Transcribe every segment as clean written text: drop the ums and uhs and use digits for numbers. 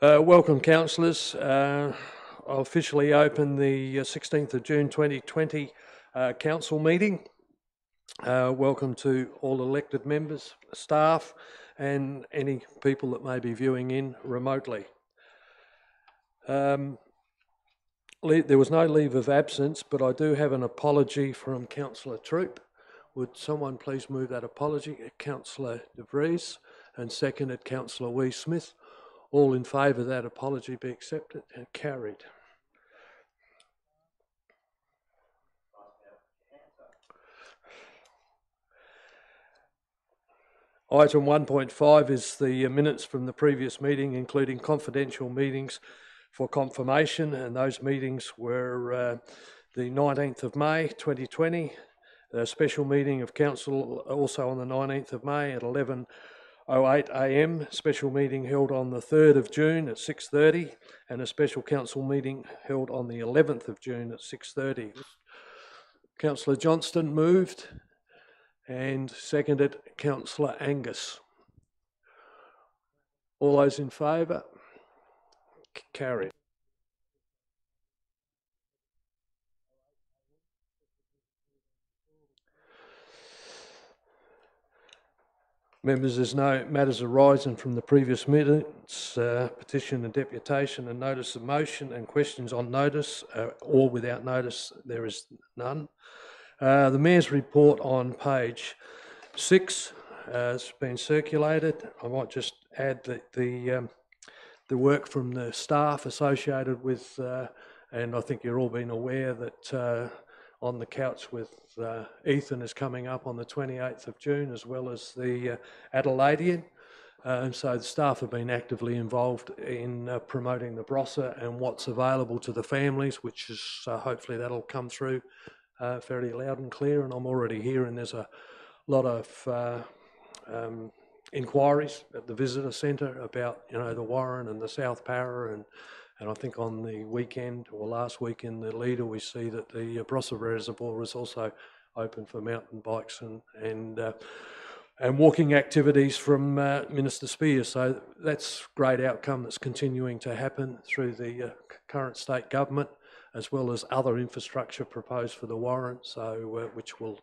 Welcome, councillors. I'll officially open the 16th of June 2020 council meeting. Welcome to all elected members, staff, and any people that may be viewing in remotely. There was no leave of absence, but I do have an apology from Councillor Troop. Would someone please move that apology? Councillor De Vries, and seconded Councillor Wee Smith. All in favour of that apology be accepted and carried. Item 1.5 is the minutes from the previous meeting, including confidential meetings for confirmation, and those meetings were the 19th of May 2020, a special meeting of council also on the 19th of May at 11:08 a.m, special meeting held on the 3rd of June at 6:30, and a special council meeting held on the 11th of June at 6:30. Councillor Johnston moved and seconded Councillor Angus. All those in favour? Carried. Members, there's no matters arising from the previous minutes, petition and deputation and notice of motion and questions on notice or without notice, there is none. The Mayor's report on page 6 has been circulated. I might just add that the work from the staff associated with, and I think you're all been aware that On the Couch with Ethan is coming up on the 28th of June, as well as the Adelaidean. And so the staff have been actively involved in promoting the Barossa and what's available to the families, which is hopefully that'll come through fairly loud and clear. And I'm already hearing there's a lot of inquiries at the visitor centre about, the Warren and the South Para, and I think on the weekend or last week in the Leader we see that the Barossa Reservoir is also open for mountain bikes and walking activities from Minister Spears. So that's a great outcome that's continuing to happen through the current state government, as well as other infrastructure proposed for the Warren, so which will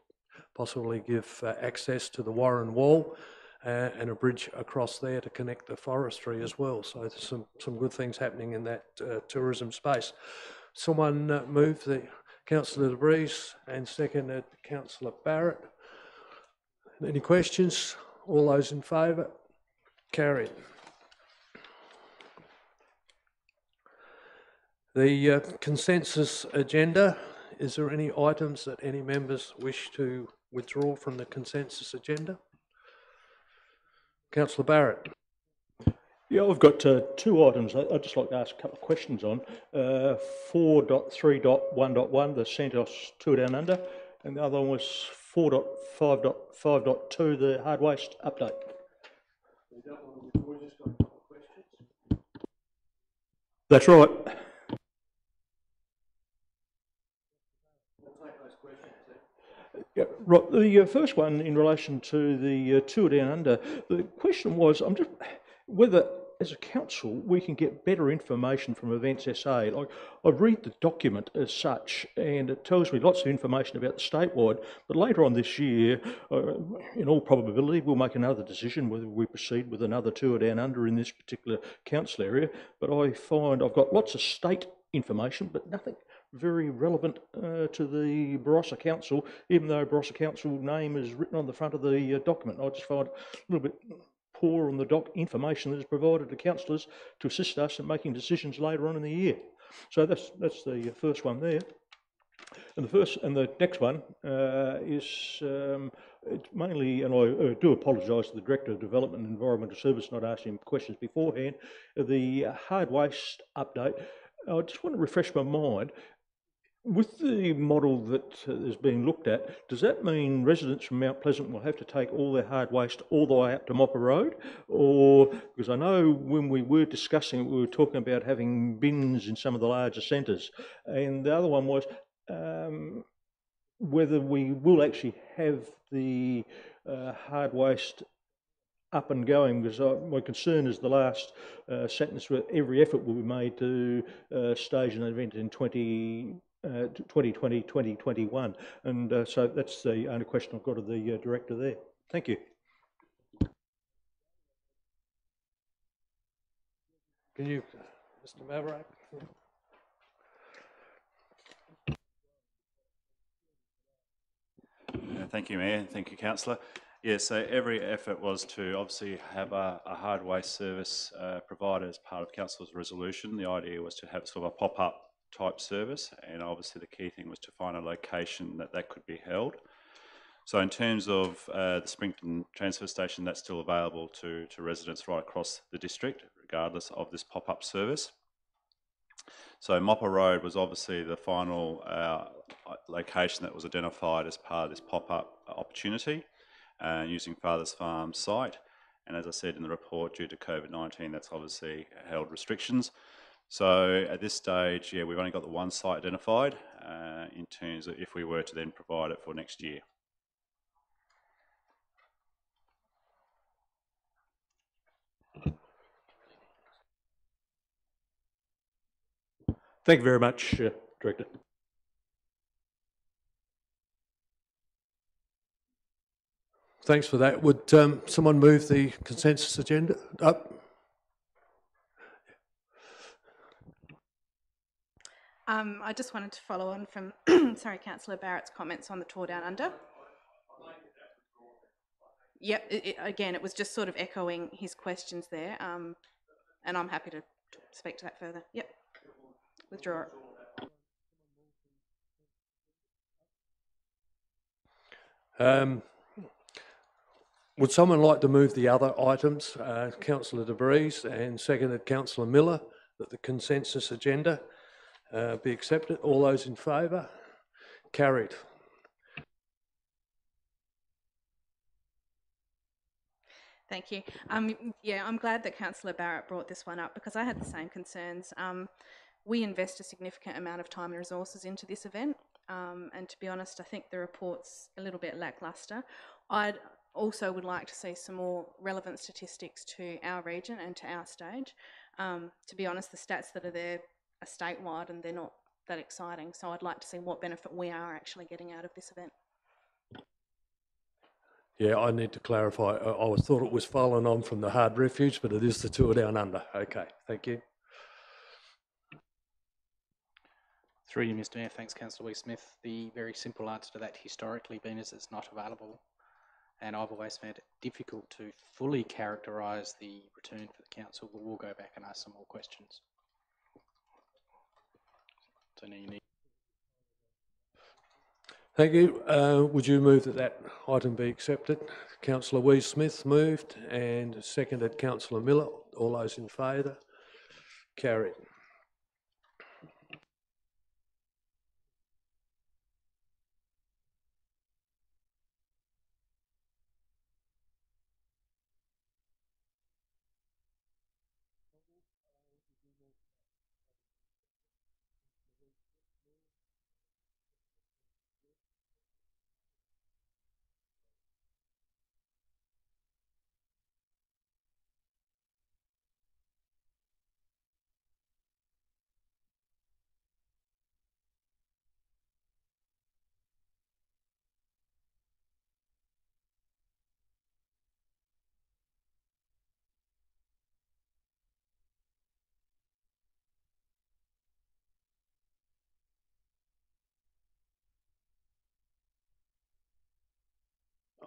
possibly give access to the Warren Wall and a bridge across there to connect the forestry as well. So there's some good things happening in that tourism space. Someone move the Councillor De Vries and seconded Councillor Barrett. Any questions? All those in favour? Carried. The consensus agenda. Is there any items that any members wish to withdraw from the consensus agenda? Councillor Barrett. Yeah, I've got two items I'd just like to ask a couple of questions on. 4.3.1.1, the Santos Tour Down Under, and the other one was 4.5.5.2, the hard waste update. That's right. Yeah, right. The first one in relation to the Tour Down Under, the question was, whether as a council we can get better information from Events SA. Like, I read the document as such, and it tells me lots of information about the statewide, but later on this year, in all probability, we'll make another decision whether we proceed with another Tour Down Under in this particular council area. But I find I've got lots of state information, but nothing very relevant to the Barossa Council, even though Barossa Council name is written on the front of the document. I just find a little bit poor on the information that is provided to councillors to assist us in making decisions later on in the year. So that's the first one there. And the next one is it's mainly, and I do apologise to the Director of Development and Environmental Service not asking him questions beforehand, the hard waste update. I just want to refresh my mind. With the model that is being looked at, does that mean residents from Mount Pleasant will have to take all their hard waste all the way up to Mopper Road? Or, because I know when we were discussing it, we were talking about having bins in some of the larger centres. And the other one was whether we will actually have the hard waste up and going, because my concern is the last sentence where every effort will be made to stage an event in 2020, 2021. And so that's the only question I've got of the Director there. Thank you. Can you, Mr. Maverick? Thank you, Mayor. Thank you, Councillor. Yeah, so every effort was to obviously have a hard waste service provided as part of Council's resolution. The idea was to have sort of a pop-up type service, and obviously the key thing was to find a location that could be held. So in terms of the Springton transfer station, that's still available to residents right across the district, regardless of this pop-up service. So Mopper Road was obviously the final location that was identified as part of this pop-up opportunity using Father's Farm site. And as I said in the report, due to COVID-19, that's obviously held restrictions. So at this stage, yeah, we've only got the one site identified in terms of if we were to then provide it for next year. Thank you very much, Director. Thanks for that. Would someone move the consensus agenda up? I just wanted to follow on from, sorry, Councillor Barrett's comments on the Tour Down Under. Yep, again, it was just sort of echoing his questions there, and I'm happy to speak to that further. Yep, withdraw it. Would someone like to move the other items, Councillor De Vries and seconded Councillor Miller, that the consensus agenda be accepted? All those in favour? Carried. Thank you. Yeah, I'm glad that Councillor Barrett brought this one up because I had the same concerns. We invest a significant amount of time and resources into this event, and to be honest, I think the report's a little bit lacklustre. I'd also would like to see some more relevant statistics to our region and to our stage. To be honest, the stats that are there are statewide and they're not that exciting, so I'd like to see what benefit we are actually getting out of this event. Yeah, I need to clarify. I thought it was following on from the hard refuge, but it is the Tour Down Under. Okay, thank you. Through you, Mr. Mayor. Thanks, Councillor Wee-Smith. The very simple answer to that historically been is it's not available, and I've always found it difficult to fully characterise the return for the council, but we'll go back and ask some more questions. So now you need. Thank you. Would you move that that item be accepted? Councillor Wee-Smith moved and seconded Councillor Miller. All those in favour? Carried.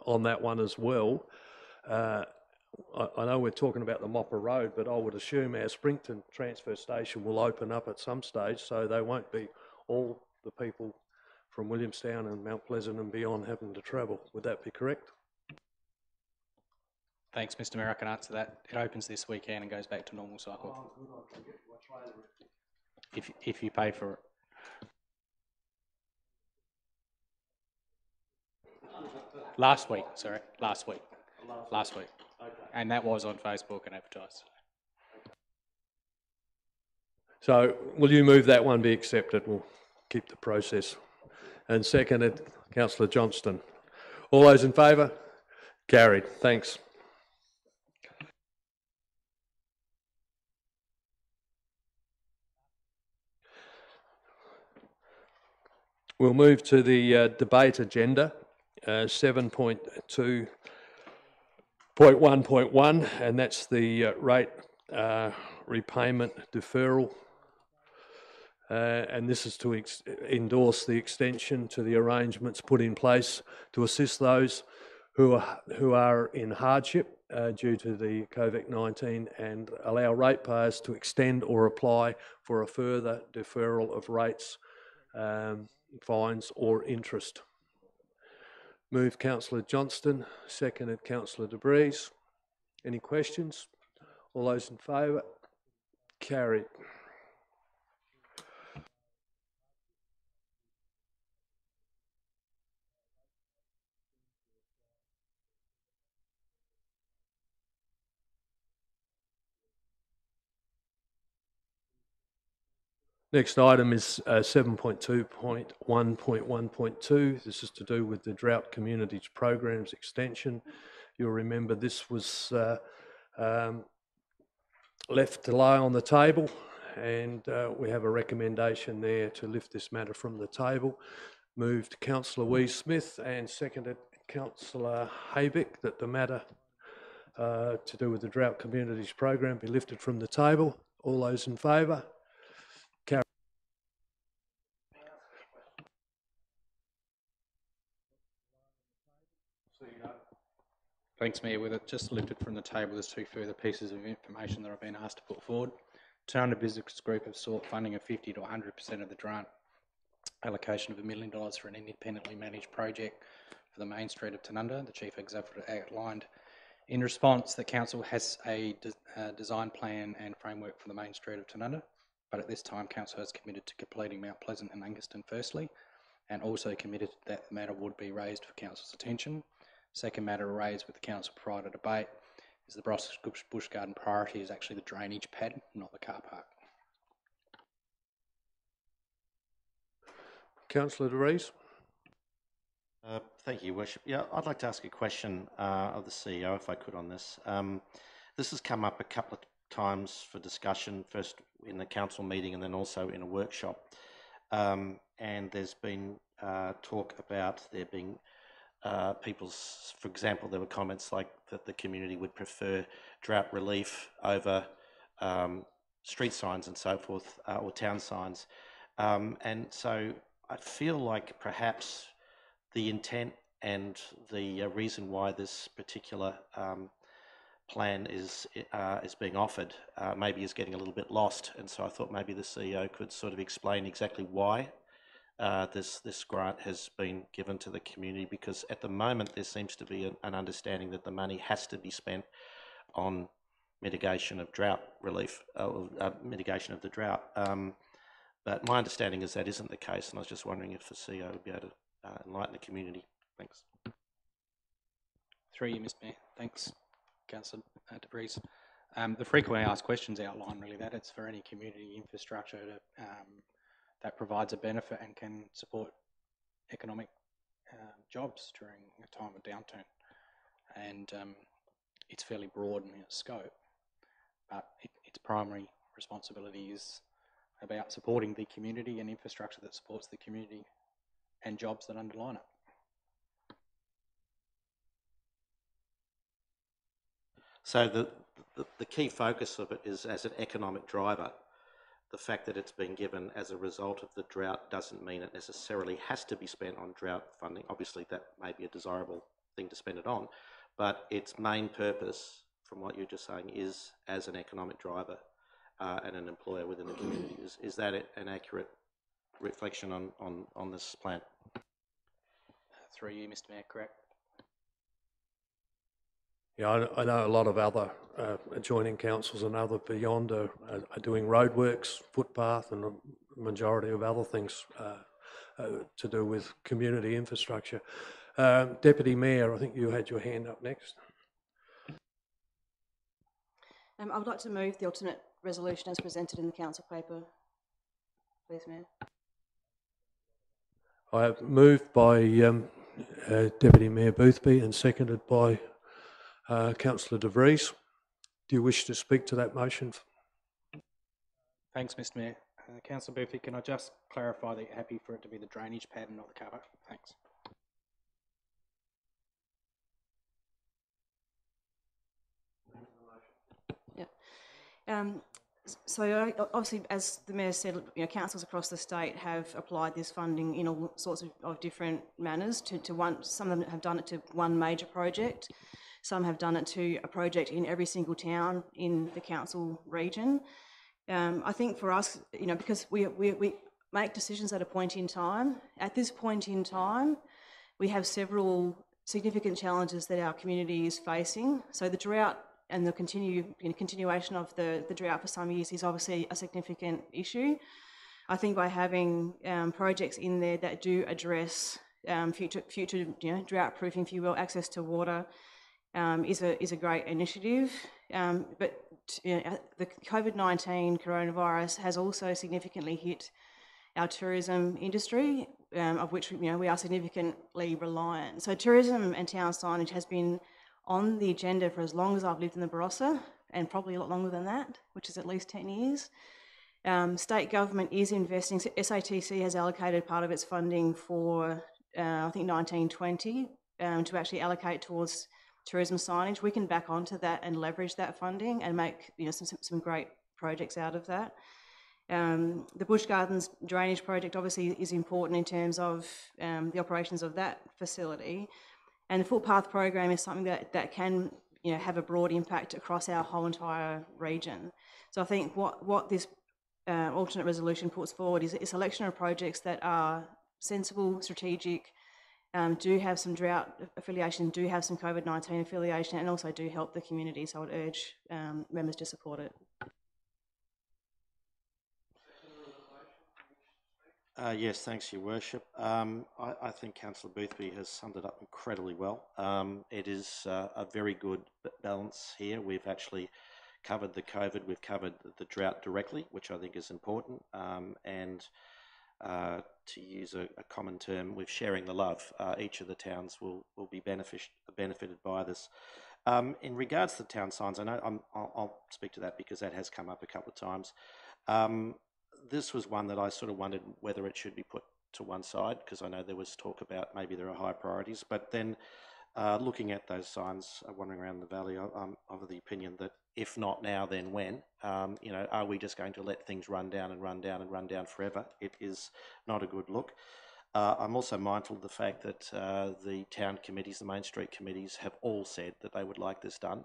On that one as well, I know we're talking about the Mopper Road, but I would assume our Springton transfer station will open up at some stage, so they won't be all the people from Williamstown and Mount Pleasant and beyond having to travel. Would that be correct? Thanks, Mr. Mayor. I can answer that. It opens this weekend and goes back to normal cycle. Oh, good. I can get my trailer. If you pay for it. Last week. Okay. And that was on Facebook and advertised. So will you move that one be accepted? We'll keep the process. And seconded, Councillor Johnston. All those in favour? Carried. Thanks. We'll move to the debate agenda, 7.2.1.1, and that's the rate repayment deferral. And this is to endorse the extension to the arrangements put in place to assist those who are in hardship due to the COVID-19 and allow ratepayers to extend or apply for a further deferral of rates, fines or interest. Moved Councillor Johnston, seconded Councillor De Vries. Any questions? All those in favour? Carried. Next item is 7.2.1.1.2. This is to do with the Drought Communities Programs extension. You'll remember this was left to lie on the table, and we have a recommendation there to lift this matter from the table. Moved Councillor Wee-Smith and seconded Councillor Haybick that the matter to do with the Drought Communities Program be lifted from the table. All those in favour? Carried. Thanks, Mayor. With it just lifted from the table, there's two further pieces of information that I've been asked to put forward. Toronto Business Group have sought funding of 50 to 100% of the grant allocation of $1 million for an independently managed project for the main street of Tanunda. The Chief Executive outlined in response that Council has a design plan and framework for the main street of Tanunda, but at this time Council has committed to completing Mount Pleasant and Angaston firstly, and also committed that the matter would be raised for Council's attention. Second matter raised with the Council prior to debate is the Barossa Bush Garden priority is actually the drainage pad, not the car park. Councillor De Vries. Thank you, Worship. Yeah, I'd like to ask a question of the CEO, if I could, on this. This has come up a couple of times for discussion, first in the council meeting and then also in a workshop. And there's been talk about there being for example, there were comments like that the community would prefer drought relief over street signs and so forth, or town signs. And so I feel like perhaps the intent and the reason why this particular plan is being offered maybe is getting a little bit lost. And so I thought maybe the CEO could sort of explain exactly why this grant has been given to the community, because at the moment there seems to be an understanding that the money has to be spent on mitigation of drought relief, mitigation of the drought. But my understanding is that isn't the case, and I was just wondering if the CEO would be able to enlighten the community. Thanks. Through you, Mr. Mayor. Thanks, Councillor De Vries. The frequently asked questions outline really that it's for any community infrastructure to, that provides a benefit and can support economic jobs during a time of downturn. And it's fairly broad in its scope, but its primary responsibility is about supporting the community and infrastructure that supports the community and jobs that underline it. So the key focus of it is as an economic driver. The fact that it's been given as a result of the drought doesn't mean it necessarily has to be spent on drought funding. Obviously, that may be a desirable thing to spend it on, but its main purpose, from what you're just saying, is as an economic driver and an employer within the community. Is that an accurate reflection on this plan? Through you, Mr. Mayor, correct? Yeah, I know a lot of other adjoining councils and other beyond are doing roadworks, footpath, and a majority of other things to do with community infrastructure. Deputy Mayor, I think you had your hand up next. I would like to move the alternate resolution as presented in the council paper, please, Mayor. I have moved by Deputy Mayor Boothby and seconded by Councillor De Vries. Do you wish to speak to that motion? Thanks, Mr. Mayor. Councillor Murphy, can I just clarify that you're happy for it to be the drainage pad and not the cover? Thanks. Yeah. So obviously, as the Mayor said, councils across the state have applied this funding in all sorts of different manners to one. Some of them have done it to one major project. Some have done it to a project in every single town in the council region. I think for us, because we make decisions at a point in time. At this point in time, we have several significant challenges that our community is facing. So the drought and the continuation of the drought for some years is obviously a significant issue. I think by having projects in there that do address future drought-proofing, if you will, access to water, is a great initiative. But the COVID-19 coronavirus has also significantly hit our tourism industry, of which we are significantly reliant. So tourism and town signage has been on the agenda for as long as I've lived in the Barossa, and probably a lot longer than that, which is at least 10 years. State government is investing. SATC has allocated part of its funding for, I think, 1920 to actually allocate towards tourism signage. We can back onto that and leverage that funding and make some great projects out of that. The Bush Gardens drainage project obviously is important in terms of the operations of that facility. And the footpath program is something that can have a broad impact across our whole entire region. So I think what this alternate resolution puts forward is a selection of projects that are sensible, strategic, do have some drought affiliation, do have some COVID-19 affiliation, and also do help the community. So I would urge members to support it. Yes, thanks, Your Worship. I think Councillor Boothby has summed it up incredibly well. It is a very good balance here. We've actually covered the COVID, we've covered the drought directly, which I think is important, and to use a common term, we're sharing the love. Each of the towns will be benefited by this. In regards to the town signs, I know I'll speak to that because that has come up a couple of times. This was one that I sort of wondered whether it should be put to one side, because I know there was talk about maybe there are high priorities, but then looking at those signs wandering around the valley, I'm of the opinion that if not now, then when? Are we just going to let things run down and run down and run down forever? It is not a good look. I'm also mindful of the fact that the town committees, the Main Street committees, have all said that they would like this done.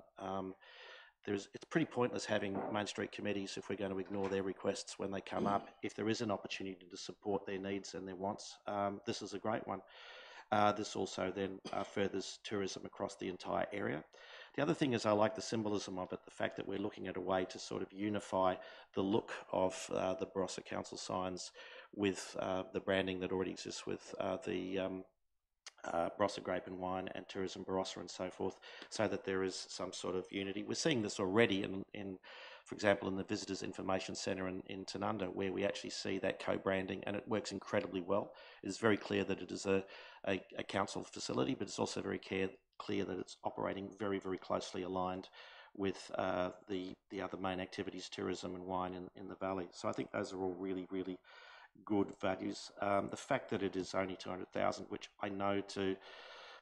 It's pretty pointless having Main Street committees if we're going to ignore their requests when they come up. If there is an opportunity to support their needs and their wants, this is a great one. This also then furthers tourism across the entire area. The other thing is I like the symbolism of it, the fact that we're looking at a way to sort of unify the look of the Barossa Council signs with the branding that already exists with the Barossa Grape and Wine and Tourism Barossa and so forth, so that there is some sort of unity. We're seeing this already in for example, in the Visitors Information Centre in Tanunda, where we actually see that co-branding, and it works incredibly well. It is very clear that it is a council facility, but it's also very clear that it's operating very, very closely aligned with the other main activities, tourism and wine in the valley. So I think those are all really, really good values. The fact that it is only $200,000, which I know to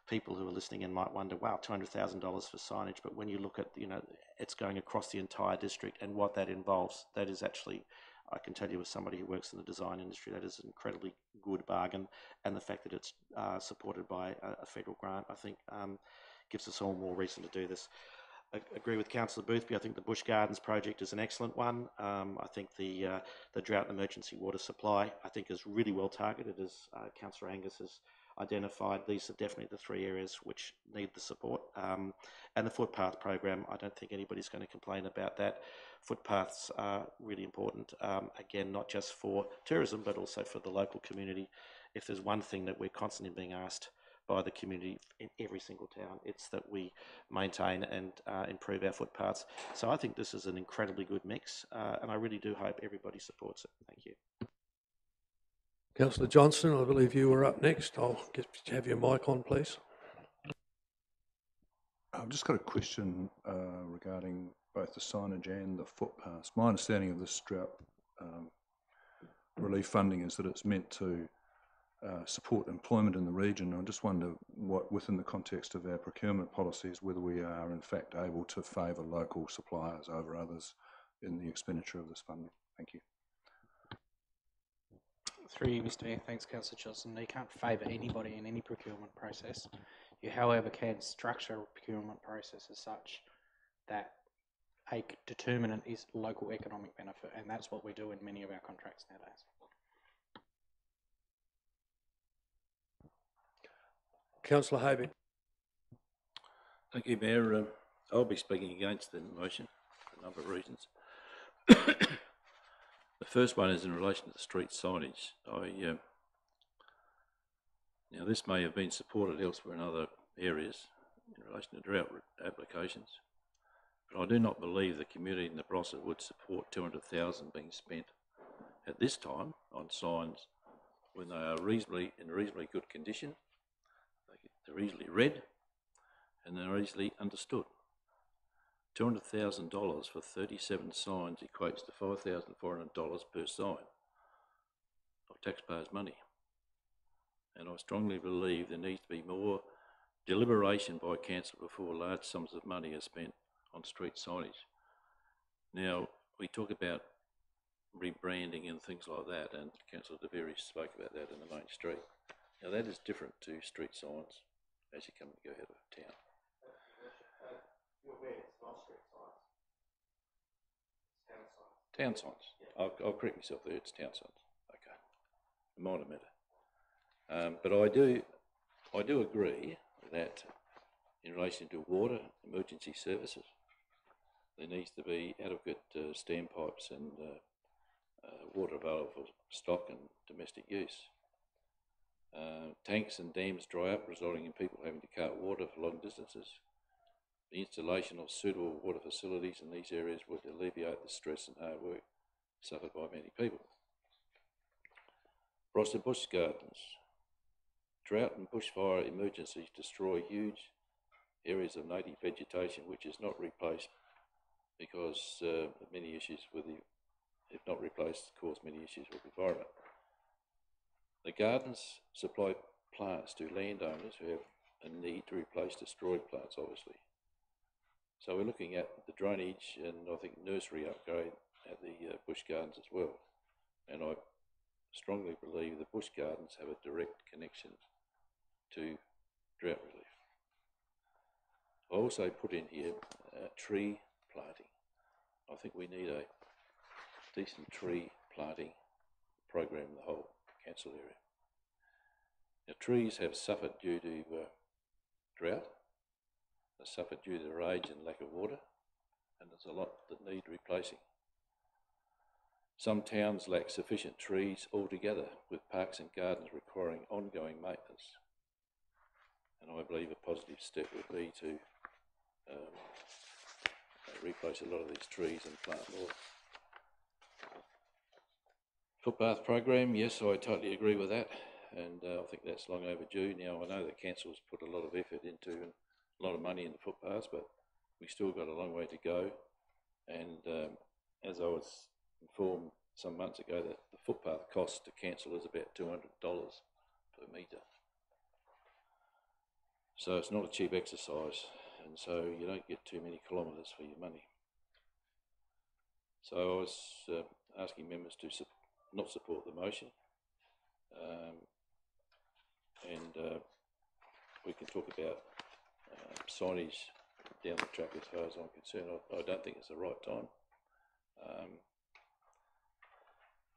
people who are listening in might wonder, wow, $200,000 for signage, but when you look at, it's going across the entire district and what that involves, that is actually, I can tell you as somebody who works in the design industry, that is an incredibly good bargain, and the fact that it's supported by a federal grant, I think gives us all more reason to do this. I agree with Councillor Boothby. I think the Bush Gardens project is an excellent one. I think the drought and emergency water supply, I think, is really well targeted, as Councillor Angus has identified. These are definitely the three areas which need the support. And the footpath program, I don't think anybody's going to complain about that. Footpaths are really important, again, not just for tourism, but also for the local community. If there's one thing that we're constantly being asked by the community in every single town, it's that we maintain and improve our footpaths. So I think this is an incredibly good mix, and I really do hope everybody supports it. Thank you. Councillor Johnston, I believe you were up next. I'll have your mic on, please. I've just got a question regarding both the signage and the footpaths. My understanding of this drought relief funding is that it's meant to support employment in the region. I just wonder what, within the context of our procurement policies, whether we are in fact able to favour local suppliers over others in the expenditure of this funding. Thank you. Through you, Mr. Mayor. Thanks, Councillor Johnson. You can't favour anybody in any procurement process. You, however, can structure a procurement process as such that a determinant is local economic benefit, and that's what we do in many of our contracts nowadays. Councillor Havey. Thank you, Mayor. I'll be speaking against the motion for a number of reasons. The first one is in relation to the street signage. Now, this may have been supported elsewhere in other areas in relation to drought applications, but I do not believe the community in the Barossa would support $200,000 being spent at this time on signs when they are in reasonably good condition. They're easily read and they're easily understood. $200,000 for 37 signs equates to $5,400 per sign of taxpayers' money. And I strongly believe there needs to be more deliberation by council before large sums of money are spent on street signage. Now, we talk about rebranding and things like that, and Councillor De Beery spoke about that in the main street. Now, that is different to street signs as you come and go out of town. Town signs. I'll correct myself there, it's town signs. Okay. A minor matter. But I do agree that in relation to water, emergency services, there needs to be adequate standpipes and water available for stock and domestic use. Tanks and dams dry up, resulting in people having to cart water for long distances. The installation of suitable water facilities in these areas would alleviate the stress and hard work suffered by many people. Barossa bush gardens. Drought and bushfire emergencies destroy huge areas of native vegetation which is not replaced because of many issues with the, if not replaced, cause many issues with the environment. The gardens supply plants to landowners who have a need to replace destroyed plants, obviously. So we're looking at the drainage and I think nursery upgrade at the bush gardens as well. And I strongly believe the bush gardens have a direct connection to drought relief. I also put in here tree planting. I think we need a decent tree planting program in the whole council area. Now, trees have suffered due to drought. They suffered due to their age and lack of water, and there's a lot that need replacing. Some towns lack sufficient trees altogether, with parks and gardens requiring ongoing maintenance. And I believe a positive step would be to replace a lot of these trees and plant more. Footpath program, yes, I totally agree with that, and I think that's long overdue. Now, I know that council's put a lot of effort into and a lot of money into footpaths, but we still got a long way to go. And as I was informed some months ago, that the footpath cost to council is about $200 per metre. So it's not a cheap exercise, and so you don't get too many kilometres for your money. So I was asking members to not support the motion, and we can talk about signage down the track as far as I'm concerned. I don't think it's the right time.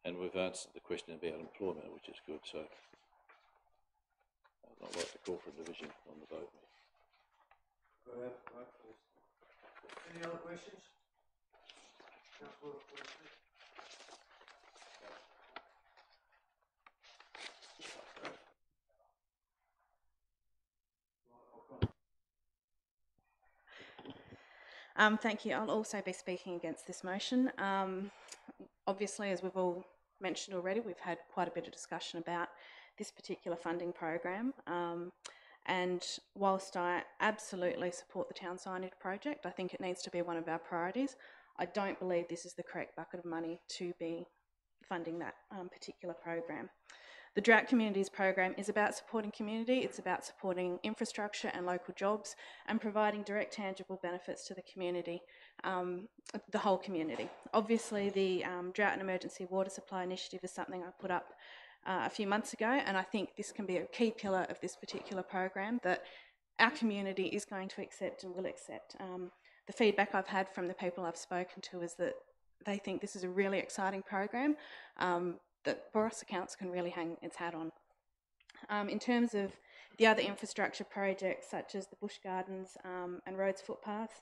And we've answered the question about employment, which is good, so I'd like to call for a division on the vote. Any other questions? Thank you. I'll also be speaking against this motion. Obviously, as we've all mentioned already, we've had quite a bit of discussion about this particular funding program. And whilst I absolutely support the town signage project, I think it needs to be one of our priorities. I don't believe this is the correct bucket of money to be funding that particular program. The Drought Communities program is about supporting community, it's about supporting infrastructure and local jobs and providing direct tangible benefits to the community, the whole community. Obviously the Drought and Emergency Water Supply Initiative is something I put up a few months ago, and I think this can be a key pillar of this particular program that our community is going to accept and will accept. The feedback I've had from the people I've spoken to is that they think this is a really exciting program that Barossa Council can really hang its hat on. In terms of the other infrastructure projects such as the Bush Gardens and Roads Footpaths,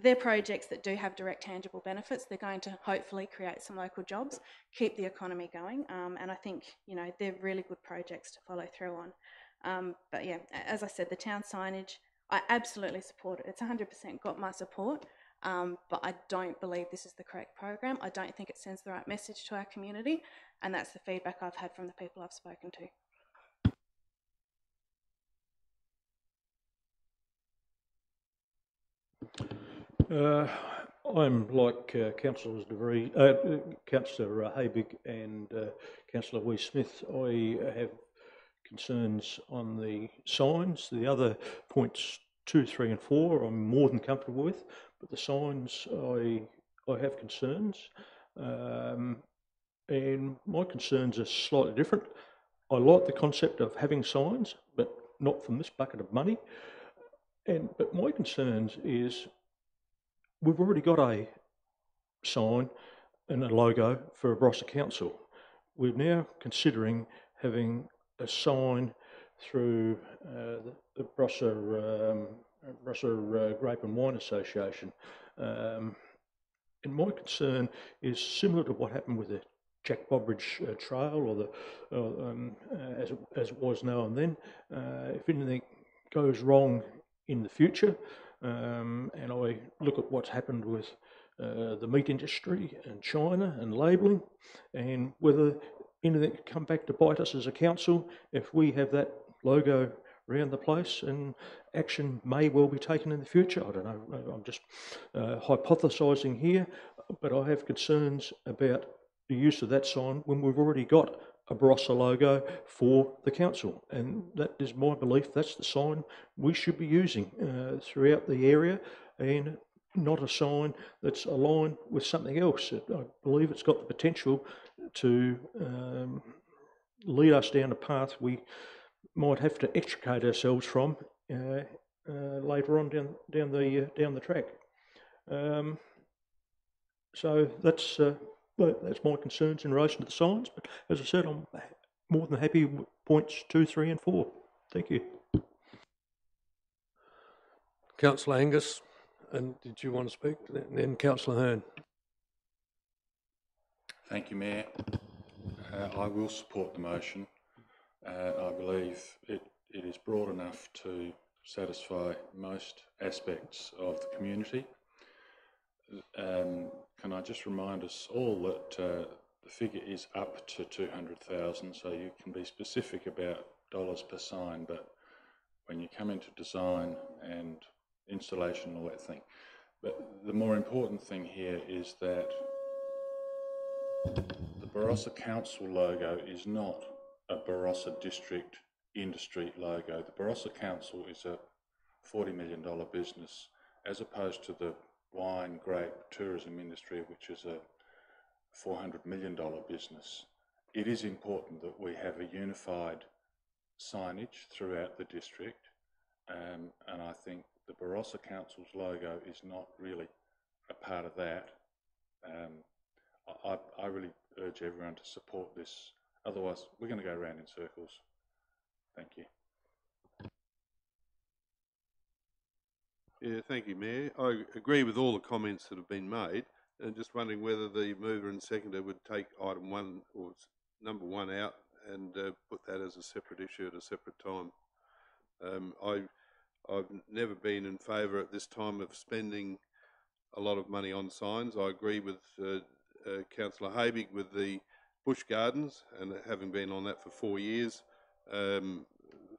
they're projects that do have direct tangible benefits. They're going to hopefully create some local jobs, keep the economy going, and I think, you know, they're really good projects to follow through on. But yeah, as I said, the town signage, I absolutely support it. It's 100% got my support, but I don't believe this is the correct program. I don't think it sends the right message to our community, and that's the feedback I've had from the people I've spoken to. I'm like Councillor Habig and Councillor Wee-Smith. I have concerns on the signs. The other points 2, 3 and 4 I'm more than comfortable with, but the signs I have concerns. And my concerns are slightly different. I like the concept of having signs, but not from this bucket of money. But my concerns is we've already got a sign and a logo for a Barossa Council. We're now considering having a sign through the Barossa Grape and Wine Association. And my concern is similar to what happened with the Jack Bobridge Trail, or as it was now and then. If anything goes wrong in the future, and I look at what's happened with the meat industry and China and labelling, and whether anything could come back to bite us as a council if we have that logo around the place, and action may well be taken in the future. I don't know, I'm just hypothesising here, but I have concerns about the use of that sign when we've already got a Barossa logo for the council, and that is my belief. That's the sign we should be using throughout the area, and not a sign that's aligned with something else. I believe it's got the potential to lead us down a path we might have to extricate ourselves from later on down the track. So that's my concerns in relation to the signs. But as I said, I'm more than happy with points 2, 3 and 4. Thank you. Councillor Angus, and did you want to speak? Then Councillor Hearn. Thank you, Mayor. I will support the motion. I believe it is broad enough to satisfy most aspects of the community. Can I just remind us all that the figure is up to 200,000, so you can be specific about dollars per sign, but when you come into design and installation and all that thing. But the more important thing here is that the Barossa Council logo is not a Barossa District Industry logo. The Barossa Council is a $40 million business, as opposed to the wine, grape, tourism industry, which is a $400 million business. It is important that we have a unified signage throughout the district, and I think the Barossa Council's logo is not really a part of that. I really urge everyone to support this, otherwise we're going to go around in circles. Thank you. Yeah, thank you, Mayor. I agree with all the comments that have been made, and just wondering whether the mover and seconder would take item 1 or number 1 out and put that as a separate issue at a separate time. I've never been in favour at this time of spending a lot of money on signs. I agree with Councillor Habig with the Bush Gardens, and having been on that for 4 years,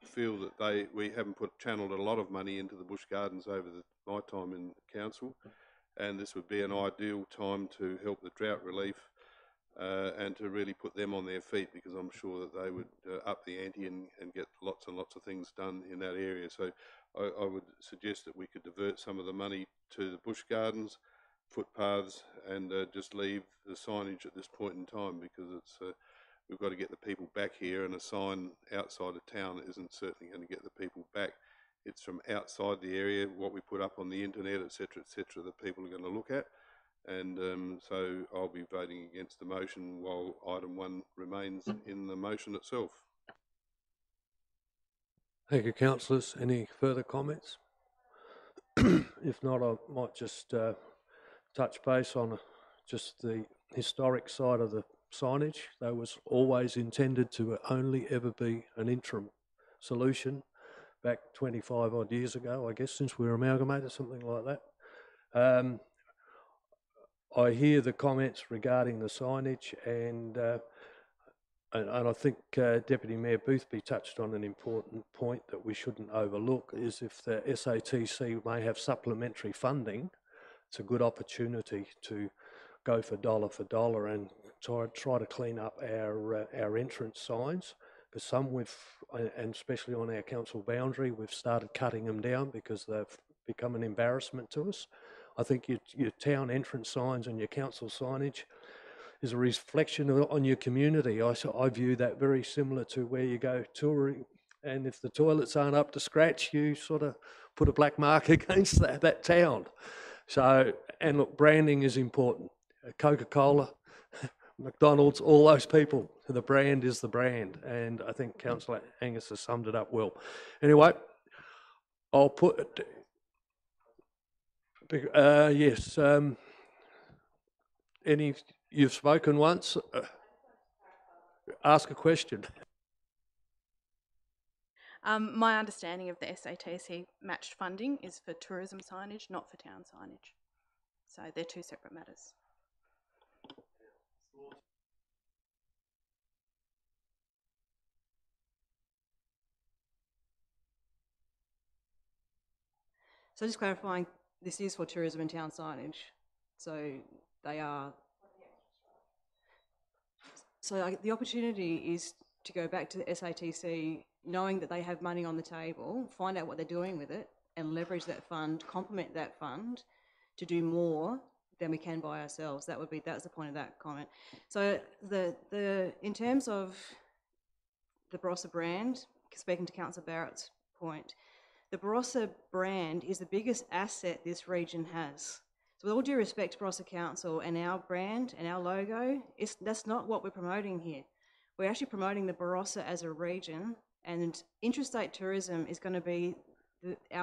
feel that we haven't channelled a lot of money into the Bush Gardens over my time in council, and this would be an ideal time to help the drought relief and to really put them on their feet, because I'm sure that they would up the ante and get lots and lots of things done in that area. So I would suggest that we could divert some of the money to the bush gardens, footpaths, and just leave the signage at this point in time, because it's we've got to get the people back here, and a sign outside of town isn't certainly going to get the people back. It's from outside the area, what we put up on the internet, etc., that people are going to look at. And so I'll be voting against the motion while item 1 remains in the motion itself. Thank you, councillors. Any further comments? If not, I might just touch base on just the historic side of the signage. That was always intended to only ever be an interim solution back 25 odd years ago, I guess, since we were amalgamated, something like that. I hear the comments regarding the signage, and I think Deputy Mayor Boothby touched on an important point that we shouldn't overlook, is if the SATC may have supplementary funding, it's a good opportunity to go for dollar and try to clean up our entrance signs, because some and especially on our council boundary, we've started cutting them down because they've become an embarrassment to us. I think your town entrance signs and your council signage is a reflection on your community. I view that very similar to where you go touring, and if the toilets aren't up to scratch, you sort of put a black mark against that town. So, and look, branding is important. Coca-Cola, McDonald's, all those people, the brand is the brand, and I think Councillor Angus has summed it up well. Anyway, I'll put it. Yes. You've spoken once. Ask a question. My understanding of the SATC matched funding is for tourism signage, not for town signage. So they're two separate matters. So just clarifying, this is for tourism and town signage. So they are. So the opportunity is to go back to the SATC, knowing that they have money on the table, find out what they're doing with it, and leverage that fund, complement that fund to do more than we can by ourselves. That's the point of that comment. So in terms of the Barossa brand, speaking to Councillor Barrett's point, the Barossa brand is the biggest asset this region has. So with all due respect to Barossa Council and our brand and our logo, that's not what we're promoting here. We're actually promoting the Barossa as a region, and interstate tourism is going to be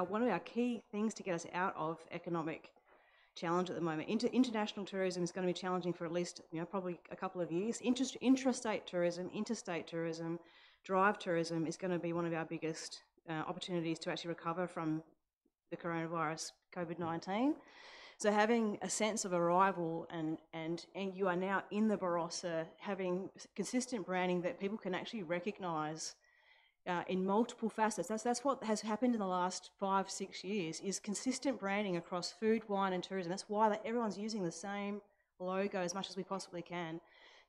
one of our key things to get us out of economic challenge at the moment. International tourism is going to be challenging for at least, probably a couple of years. Intrastate tourism, interstate tourism, drive tourism is going to be one of our biggest opportunities to actually recover from the coronavirus, COVID-19. So having a sense of arrival and you are now in the Barossa, having consistent branding that people can actually recognise in multiple facets. That's what has happened in the last 5-6 years, is consistent branding across food, wine and tourism. That's why everyone's using the same logo as much as we possibly can,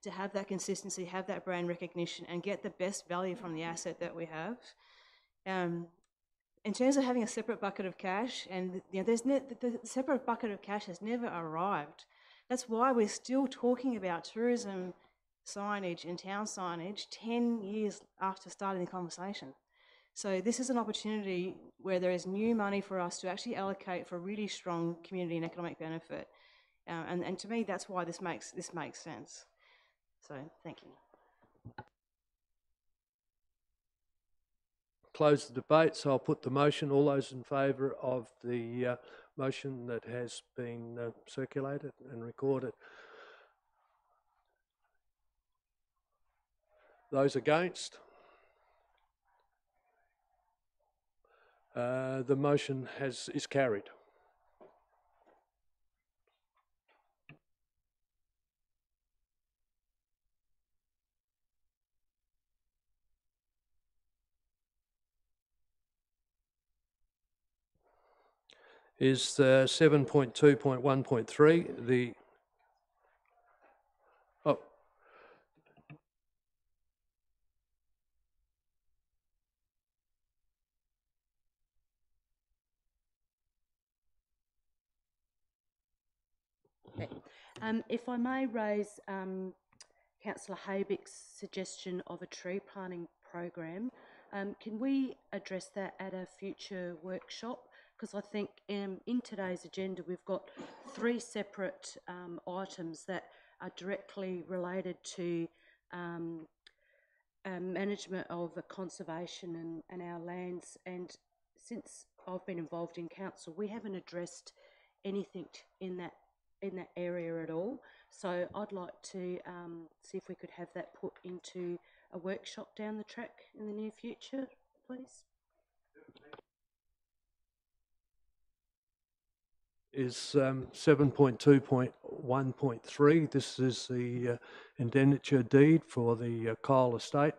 to have that consistency, have that brand recognition and get the best value from the asset that we have. In terms of having a separate bucket of cash, and the separate bucket of cash has never arrived. That's why we're still talking about tourism signage and town signage 10 years after starting the conversation. So this is an opportunity where there is new money for us to actually allocate for really strong community and economic benefit. And to me, that's why this makes sense. So thank you. Close the debate, so I'll put the motion. All those in favour of the motion that has been circulated and recorded? Those against? The motion is carried. Is 7.2.1.3 the... Oh, If I may raise Councillor Habig's suggestion of a tree planting program, can we address that at a future workshop? Because I think in today's agenda we've got 3 separate items that are directly related to management of conservation and our lands. And since I've been involved in council, we haven't addressed anything in that area at all. So I'd like to see if we could have that put into a workshop down the track in the near future, please. Is 7.2.1.3. This is the indemniture deed for the Kyle estate.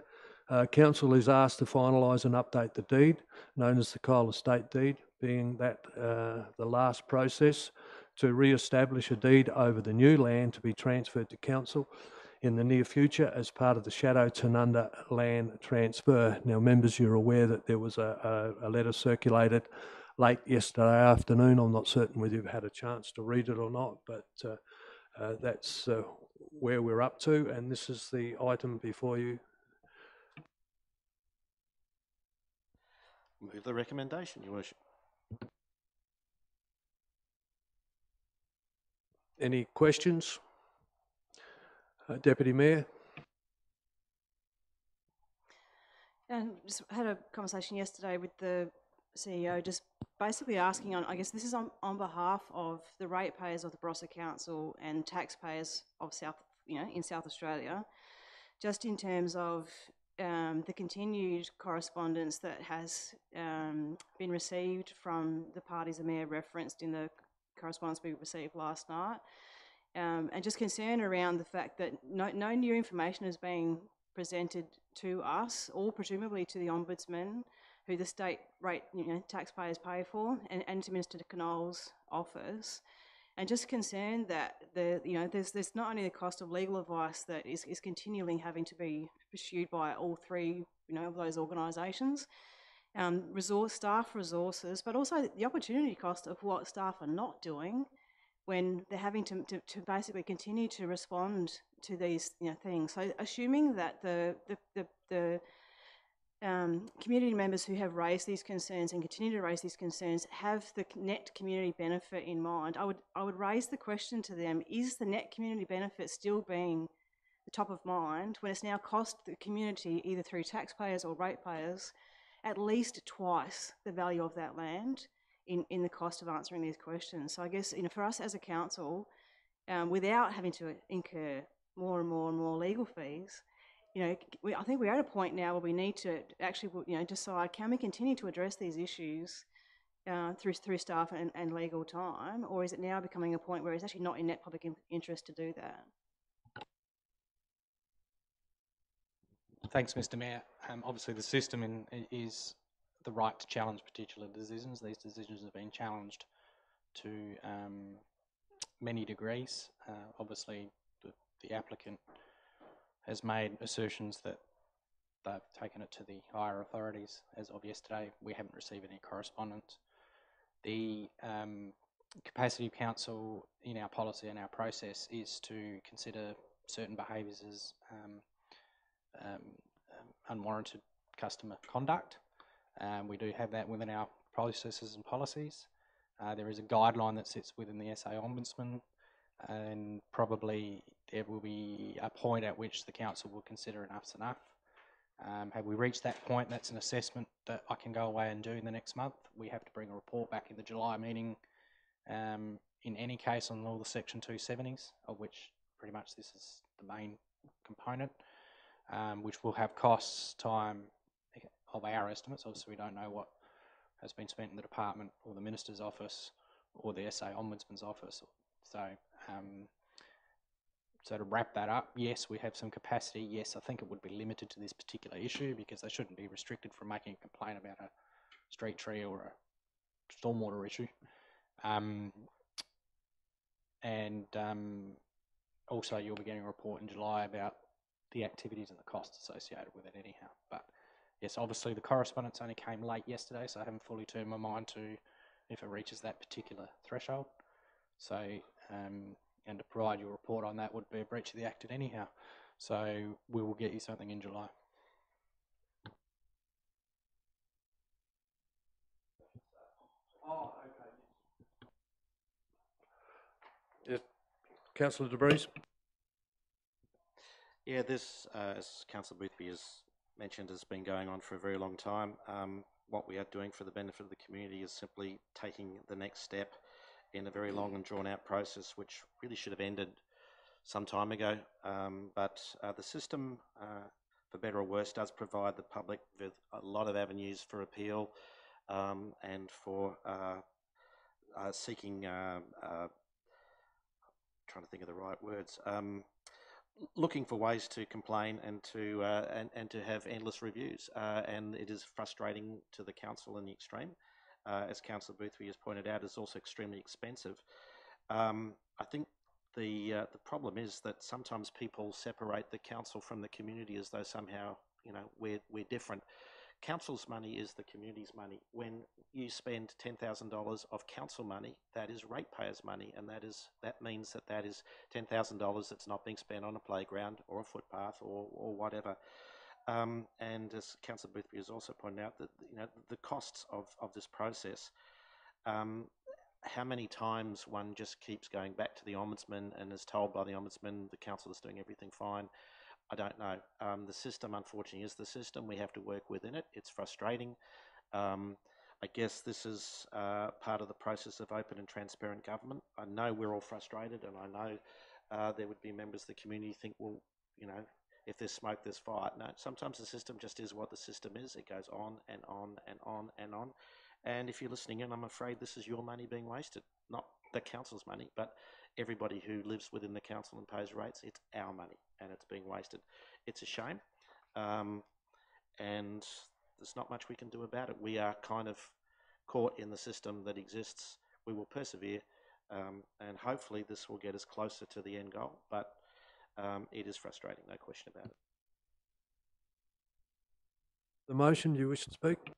Council is asked to finalise and update the deed, known as the Kyle estate deed, being that the last process to re-establish a deed over the new land to be transferred to council in the near future as part of the Shadow Tanunda land transfer. Now, members, you're aware that there was a letter circulated late yesterday afternoon. I'm not certain whether you've had a chance to read it or not, but that's where we're up to, and this is the item before you. Move the recommendation, Your Worship. Any questions? Deputy Mayor? And just had a conversation yesterday with the CEO, just basically asking on, I guess this is on behalf of the ratepayers of the Barossa Council and taxpayers of in South Australia, just in terms of the continued correspondence that has been received from the parties the Mayor referenced in the correspondence we received last night, and just concern around the fact that no new information is being presented to us, or presumably to the Ombudsman, who the state rate taxpayers pay for, and to Minister Knoll's office, and just concerned that there's not only the cost of legal advice that is continually having to be pursued by all 3 of those organisations, staff resources, but also the opportunity cost of what staff are not doing when they're having to basically continue to respond to these things. So assuming that the community members who have raised these concerns and continue to raise these concerns have the net community benefit in mind, I would raise the question to them: is the net community benefit still being the top of mind when it's now cost the community, either through taxpayers or ratepayers, at least twice the value of that land in the cost of answering these questions? So I guess for us as a council, without having to incur more and more legal fees, I think we're at a point now where we need to actually decide, can we continue to address these issues through staff and legal time, or is it now becoming a point where it's actually not in net public interest to do that? Thanks, Mr. Mayor. Obviously, the system is the right to challenge particular decisions. These decisions have been challenged to many degrees. Obviously, the applicant has made assertions that they've taken it to the higher authorities. As of yesterday, we haven't received any correspondence. The capacity of council in our policy and our process is to consider certain behaviours as unwarranted customer conduct. We do have that within our processes and policies. There is a guideline that sits within the SA Ombudsman, and probably there will be a point at which the council will consider enough's enough. Have we reached that point? That's an assessment that I can go away and do in the next month. We have to bring a report back in the July meeting, in any case, on all the Section 270s, of which pretty much this is the main component, which will have costs, time of our estimates. Obviously, we don't know what has been spent in the department or the Minister's office or the SA Ombudsman's office. So to wrap that up, yes, we have some capacity. Yes, I think it would be limited to this particular issue because they shouldn't be restricted from making a complaint about a street tree or a stormwater issue. Also, you'll be getting a report in July about the activities and the costs associated with it anyhow. But yes, obviously the correspondence only came late yesterday, so I haven't fully turned my mind to if it reaches that particular threshold. So and to provide your report on that would be a breach of the Act anyhow. So we will get you something in July. Yes. Councillor De Vries. Yeah, this, as Councillor Boothby has mentioned, has been going on for a very long time. What we are doing for the benefit of the community is simply taking the next step in a very long and drawn-out process, which really should have ended some time ago. But the system, for better or worse, does provide the public with a lot of avenues for appeal and for seeking, trying to think of the right words, looking for ways to complain and to have endless reviews, and it is frustrating to the council in the extreme. As Councillor Boothby has pointed out, it's also extremely expensive. I think the problem is that sometimes people separate the council from the community as though somehow, you know, we're different. Council's money is the community's money. When you spend $10,000 of council money, that is ratepayers' money, and that means that is $10,000 that's not being spent on a playground or a footpath or whatever. And as Councillor Boothby has also pointed out, that, you know, the costs of this process. How many times one just keeps going back to the Ombudsman and is told by the Ombudsman the council is doing everything fine? I don't know. The system, unfortunately, is the system. We have to work within it. It's frustrating. I guess this is part of the process of open and transparent government. I know we're all frustrated, and I know there would be members of the community think, well, you know, if there's smoke, there's fire. No, sometimes the system just is what the system is. It goes on and on and on and on. And if you're listening in, I'm afraid this is your money being wasted, not the council's money, but everybody who lives within the council and pays rates. It's our money, and it's being wasted. It's a shame, and there's not much we can do about it. We are kind of caught in the system that exists. We will persevere, and hopefully this will get us closer to the end goal, but it is frustrating, no question about it. The motion, do you wish to speak?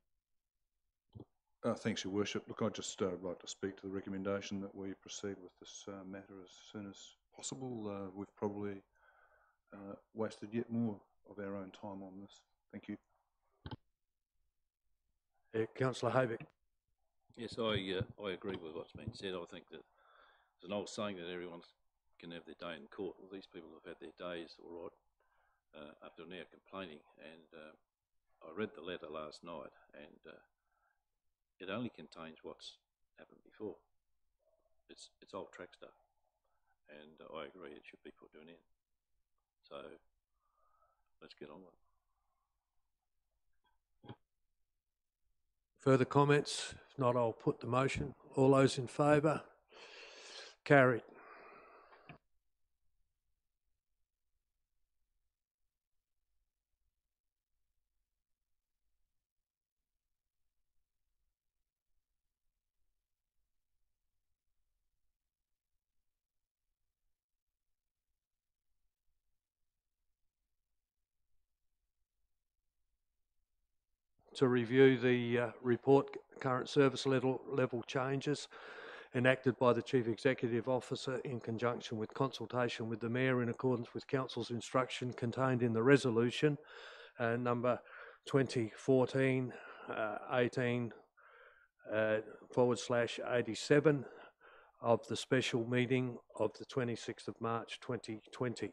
Thanks, Your Worship. Look, I'd just like to speak to the recommendation that we proceed with this matter as soon as possible. We've probably wasted yet more of our own time on this. Thank you. Councillor Hayvick. Yes, I agree with what's been said. I think that there's an old saying that everyone can have their day in court. Well, these people have had their days all right up to now complaining, and I read the letter last night, and it only contains what's happened before. It's old track stuff, and I agree it should be put to an end. So let's get on with it. Further comments? If not, I'll put the motion. All those in favour? Carried. To review the report, current service level changes enacted by the Chief Executive Officer in conjunction with consultation with the Mayor in accordance with Council's instruction contained in the resolution number 2014-18 /87 of the special meeting of the 26th of March 2020.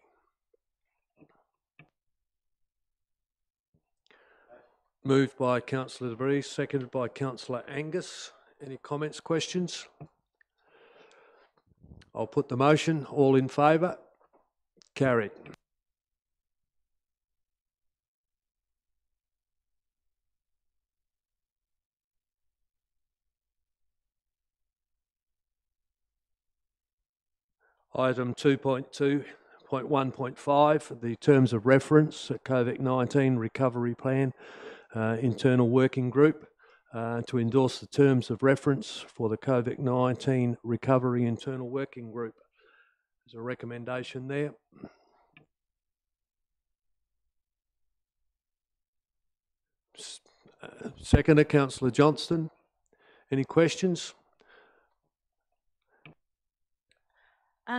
Moved by Councillor De Vries, seconded by Councillor Angus. Any comments, questions? I'll put the motion. All in favour? Carried. Item 2.2.1.5, the terms of reference, COVID-19 recovery plan, internal working group, to endorse the terms of reference for the COVID-19 recovery internal working group. There's a recommendation there. Seconder, Councillor Johnston. Any questions?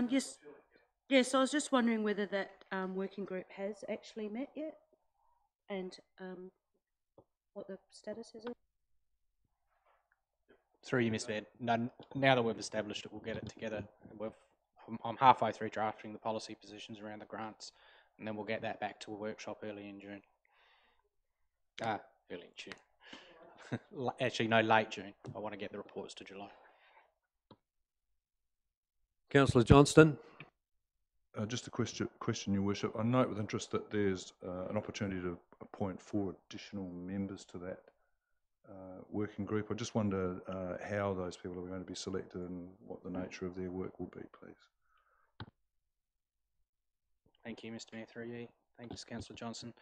Yes, Yes, I was just wondering whether that working group has actually met yet, and what the status is. Through you, Mr. Mayor. Now that we've established it, we'll get it together. I'm halfway through drafting the policy positions around the grants, and then we'll get that back to a workshop early in June. Early in June. Actually, no, late June. I want to get the reports to July. Councillor Johnston. Just a question, Your Worship. I note with interest that there's an opportunity to appoint 4 additional members to that working group. I just wonder how those people are going to be selected and what the nature of their work will be, please. Thank you, Mr. Mayor, through you. Thanks, Councillor Johnson.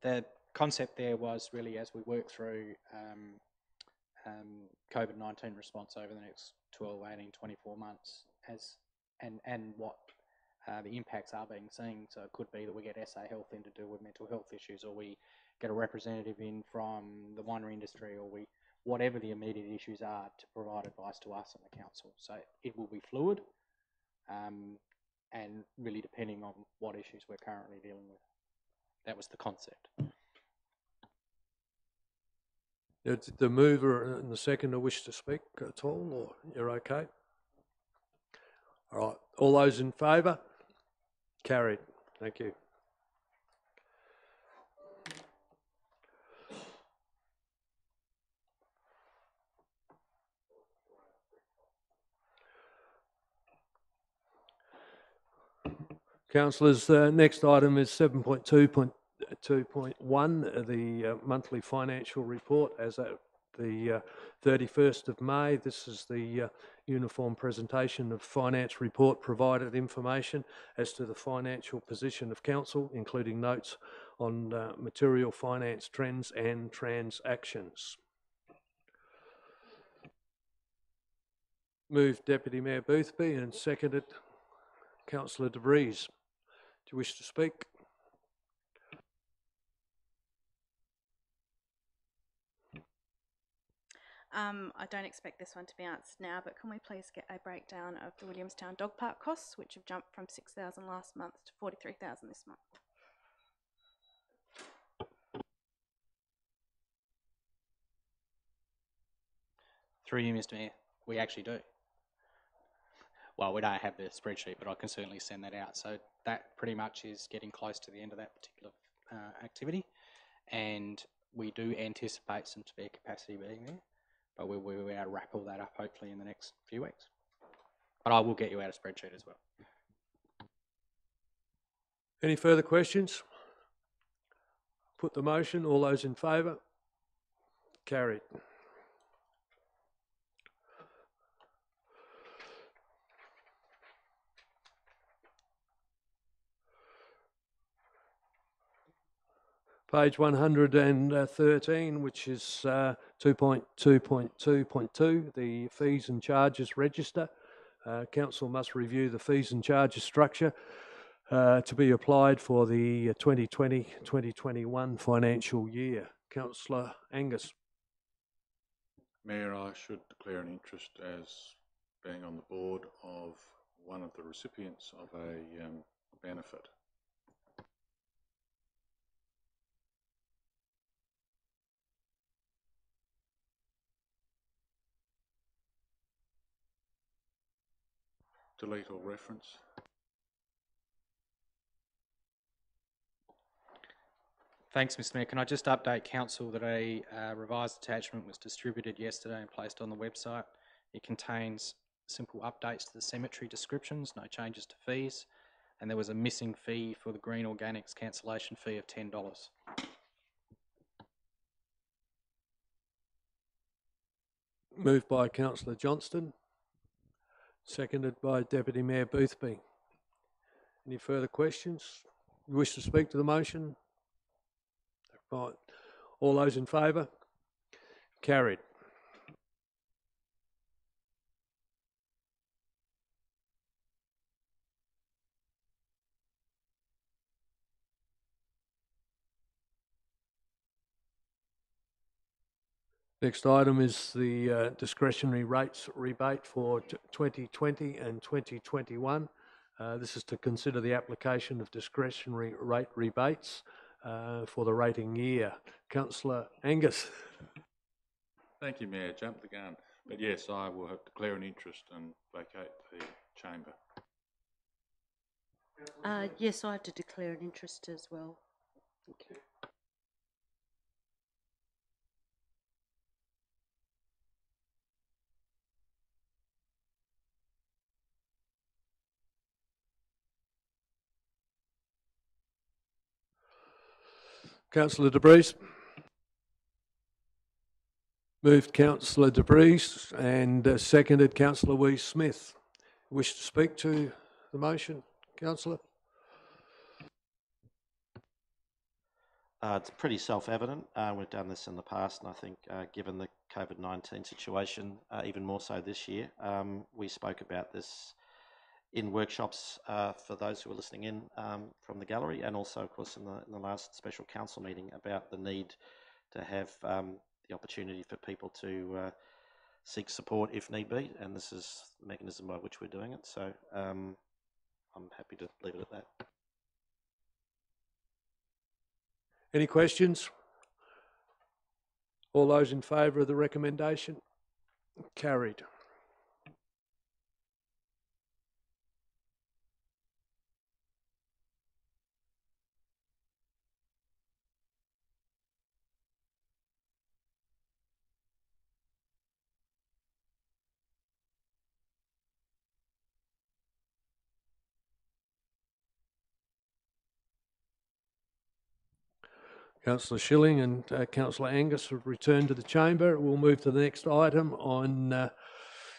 The concept there was really as we work through COVID-19 response over the next 12, 18, 24 months and what the impacts are being seen. So it could be that we get SA Health in to deal with mental health issues, or we get a representative in from the winery industry, or whatever the immediate issues are, to provide advice to us and the council. So it will be fluid and really depending on what issues we're currently dealing with. That was the concept. Did the mover and the seconder wish to speak at all, or you're okay? All right. All those in favour? Carried. Thank you. Councillors, next item is 7.2.1, the monthly financial report as at the 31st of May. This is the uniform presentation of finance report provided information as to the financial position of council, including notes on material finance trends and transactions. Moved Deputy Mayor Boothby and seconded Councillor De Vries. Do you wish to speak? I don't expect this one to be answered now, but can we please get a breakdown of the Williamstown Dog Park costs, which have jumped from $6,000 last month to $43,000 this month? Through you, Mr. Mayor, we actually do. Well, we don't have the spreadsheet, but I can certainly send that out. So that pretty much is getting close to the end of that particular activity, and we do anticipate some spare capacity being there, but we'll be able to wrap all that up hopefully in the next few weeks. But I will get you out a spreadsheet as well. Any further questions? Put the motion. All those in favour? Carried. Page 113, which is 2.2.2.2, the fees and charges register. Council must review the fees and charges structure to be applied for the 2020-2021 financial year. Councillor Angus. Mayor, I should declare an interest as being on the board of one of the recipients of a benefit. Delete all reference. Thanks, Mr. Mayor. Can I just update Council that a revised attachment was distributed yesterday and placed on the website. It contains simple updates to the cemetery descriptions, no changes to fees, and there was a missing fee for the green organics cancellation fee of $10. Moved by Councillor Johnston, seconded by Deputy Mayor Boothby. Any further questions? You wish to speak to the motion? Right. All those in favour? Carried. Next item is the discretionary rates rebate for 2020 and 2021. This is to consider the application of discretionary rate rebates for the rating year. Councillor Angus. Thank you, Mayor. Jumped the gun. But yes, I will have to declare an interest and vacate the chamber. Yes, I have to declare an interest as well. Thank you. Councillor De Vries. Moved Councillor De Vries and seconded Councillor Weiss-Smith. Wish to speak to the motion, Councillor? It's pretty self-evident. We've done this in the past, and I think given the COVID-19 situation, even more so this year, we spoke about this in workshops for those who are listening in from the gallery, and also, of course, in the last special council meeting about the need to have the opportunity for people to seek support if need be, and this is the mechanism by which we're doing it. So I'm happy to leave it at that. Any questions? All those in favour of the recommendation? Carried. Councillor Schilling and Councillor Angus have returned to the chamber. We'll move to the next item on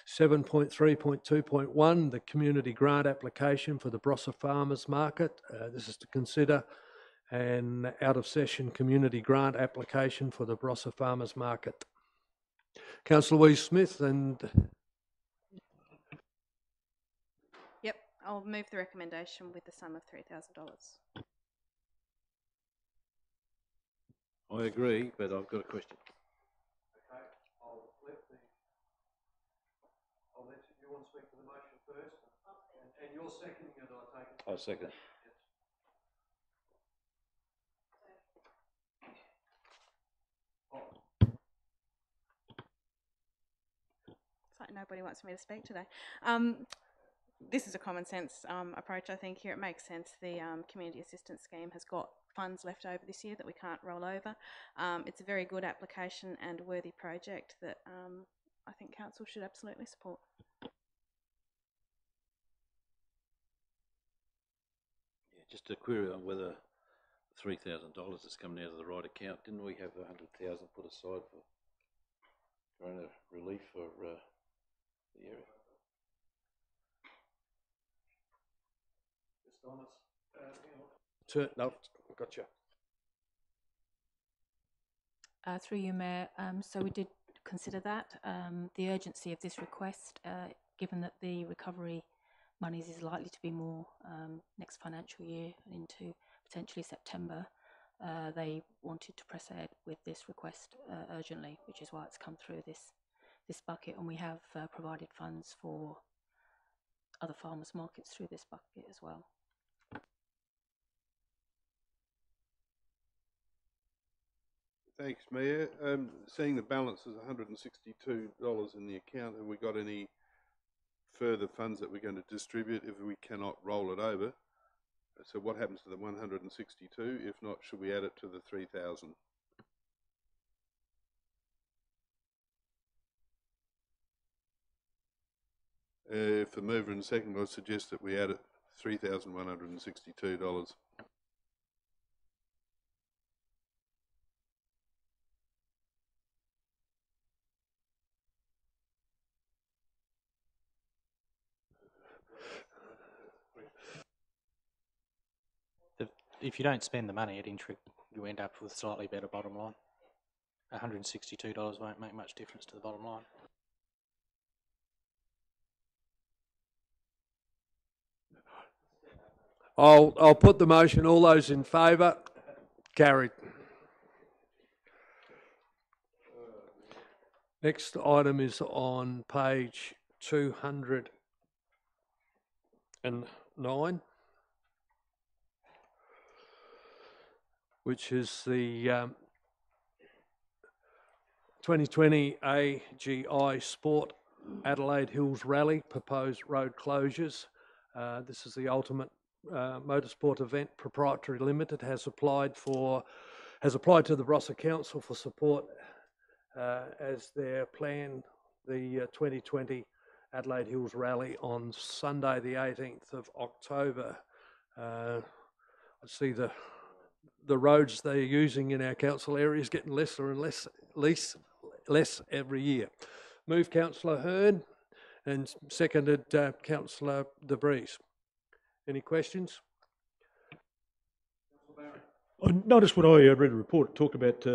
7.3.2.1, the community grant application for the Barossa Farmers Market. This is to consider an out-of-session community grant application for the Barossa Farmers Market. Councillor Weiss-Smith and... Yep, I'll move the recommendation with the sum of $3,000. I agree, but I've got a question. Okay, I'll let you want to speak to the motion first, and you're seconding it, I take it? I'll second. It's like nobody wants me to speak today. This is a common sense approach, I think, here. It makes sense. The Community Assistance Scheme has got funds left over this year that we can't roll over. It's a very good application and worthy project that I think Council should absolutely support. Yeah, just a query on whether $3,000 is coming out of the right account. Didn't we have 100,000 put aside for corona relief for the area? No, gotcha. Through you, Mayor. So we did consider that. The urgency of this request, given that the recovery monies is likely to be more next financial year into potentially September, they wanted to press ahead with this request urgently, which is why it's come through this bucket, and we have provided funds for other farmers' markets through this bucket as well. Thanks, Mayor. Seeing the balance is $162 in the account, have we got any further funds that we're going to distribute if we cannot roll it over? So what happens to the 162? If not, should we add it to the 3,000? For the mover and second, I suggest that we add it $3,162. If you don't spend the money at Intric, you end up with a slightly better bottom line. $162 won't make much difference to the bottom line. I'll put the motion. All those in favour? Carried. Next item is on page 209. 9, which is the 2020 AGI Sport Adelaide Hills Rally proposed road closures. This is the Ultimate Motorsport Event Proprietary Limited has applied to the Barossa Council for support as their plan the 2020 Adelaide Hills Rally on Sunday the 18th of October. I see the roads they're using in our council areas getting lesser and less every year. Moved Councillor Hearn and seconded Councillor De Vries. Any questions? I noticed when I read a report, it talked about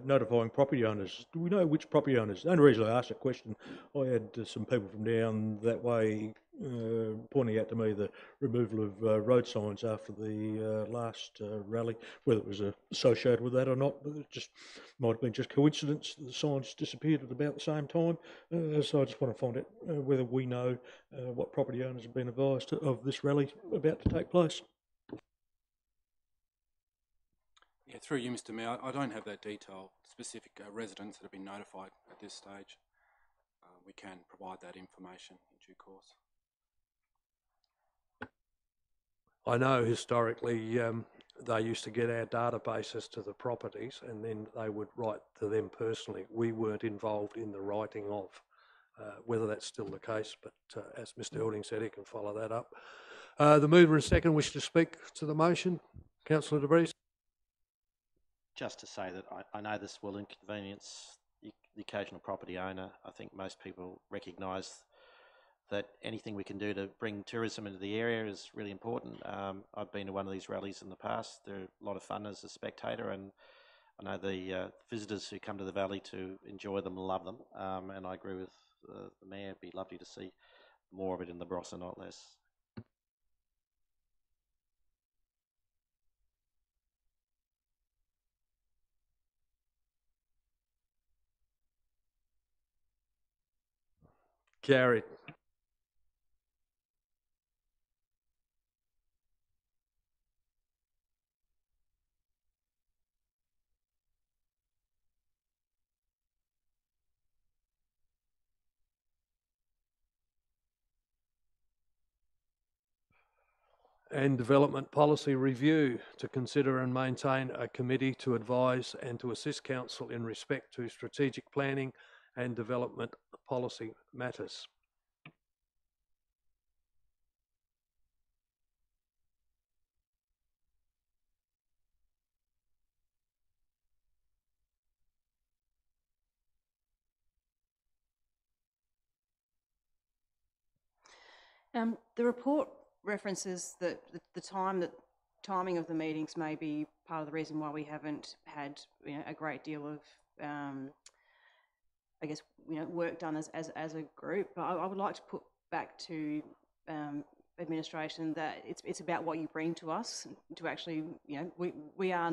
notifying property owners. Do we know which property owners? The only reason I asked that question, I had some people from down that way pointing out to me the removal of road signs after the last rally, whether it was associated with that or not. It just might have been just coincidence that the signs disappeared at about the same time. So I just want to find out whether we know what property owners have been advised of this rally about to take place. Yeah, through you, Mr. Mayor, I don't have that detail, specific residents that have been notified at this stage. We can provide that information in due course. I know historically they used to get our databases to the properties and then they would write to them personally. We weren't involved in the writing of whether that's still the case, but as Mr. Hilding said, he can follow that up. The mover and second wish to speak to the motion. Councillor De Vries. Just to say that I know this will inconvenience the occasional property owner. I think most people recognise that anything we can do to bring tourism into the area is really important. I've been to one of these rallies in the past. They're a lot of fun as a spectator, and I know the visitors who come to the valley to enjoy them love them. And I agree with the Mayor. It'd be lovely to see more of it in the Barossa, not less. Carried. And Development Policy Review to consider and maintain a committee to advise and to assist Council in respect to strategic planning and development policy matters. The report references that the timing of the meetings may be part of the reason why we haven't had a great deal of I guess work done as a group. But I would like to put back to administration that it's about what you bring to us to actually we are